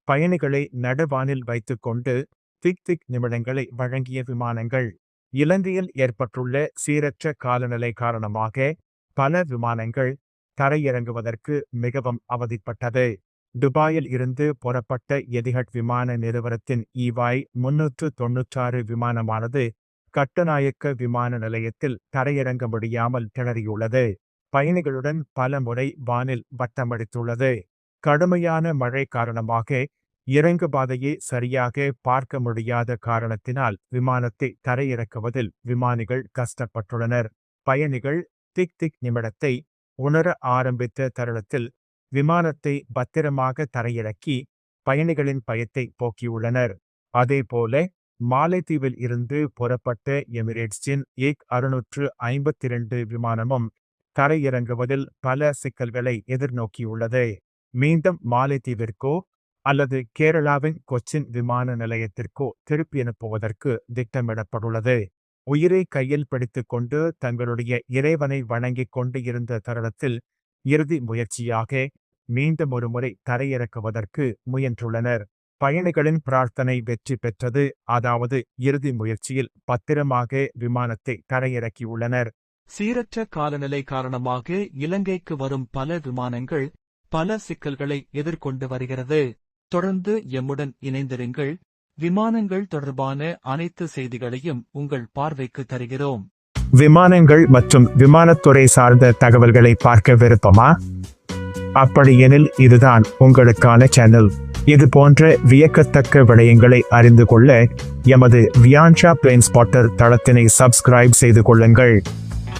பயணிகளை நடுவானில் வைத்துக்கொண்டு திக் நிமிடங்களை வழங்கிய விமானங்கள். இலங்கையில் ஏற்பட்டுள்ள சீரற்ற காலநிலை காரணமாக பல விமானங்கள் தரையிறங்குவதற்கு மிகவும் அவதிப்பட்டது. துபாயில் இருந்து புறப்பட்ட எதிஹட் விமான நிறுவனத்தின் EY-396 விமானமானது கட்டுநாயக்க விமான நிலையத்தில் தரையிறங்க முடியாமல் திணறியுள்ளது. பயணிகளுடன் பல முறை வானில் வட்டமடித்துள்ளது. கடுமையான மழை காரணமாக இறங்கு பாதையை சரியாக பார்க்க முடியாத காரணத்தினால் விமானத்தை தரையிறக்குவதில் விமானிகள் கஷ்டப்பட்டுள்ளனர். பயணிகள் திக் நிமிடத்தை உணர ஆரம்பித்த தருணத்தில் விமானத்தை பத்திரமாக தரையிறக்கி பயணிகளின் பயத்தை போக்கியுள்ளனர். அதேபோல மாலைத்தீவில் இருந்து புறப்பட்ட எமிரேட்ஸின் EC-652 விமானமும் தரையிறங்குவதில் பல சிக்கல்களை எதிர்நோக்கியுள்ளது. மீண்டும் மாலைத்தீவிற்கோ அல்லது கேரளாவின் கொச்சின் விமான நிலையத்திற்கோ திருப்பி அனுப்புவதற்கு திட்டமிடப்பட்டுள்ளது. உயிரை கையில் பிடித்துக் கொண்டு தங்களுடைய இறைவனை வணங்கிக் கொண்டு இருந்த தருணத்தில் இறுதி முயற்சியாக மீண்டும் ஒரு முறை தரையிறக்குவதற்கு முயன்றுள்ளனர். பயணிகளின் பிரார்த்தனை வெற்றி பெற்றது. அதாவது இறுதி முயற்சியில் பத்திரமாக விமானத்தை தரையிறக்கியுள்ளனர். சீரற்ற காலநிலை காரணமாக இலங்கைக்கு வரும் பல விமானங்கள் பல சிக்கல்களை எதிர்கொண்டு வருகிறது. தொடர்ந்து எம்முடன் இணைந்திருங்கள். விமானங்கள் தொடர்பான அனைத்து செய்திகளையும் உங்கள் பார்வைக்கு தருகிறோம். விமானங்கள் மற்றும் விமானத்துறை சார்ந்த தகவல்களை பார்க்க விருப்பமா? அப்படியெனில் இதுதான் உங்களுக்கான சேனல். இது போன்ற வியக்கத்தக்க விடயங்களை அறிந்து கொள்ள எமது வியான்ஷா பிளேன் ஸ்பாட்டர் தளத்தினை சப்ஸ்கிரைப் செய்து கொள்ளுங்கள்.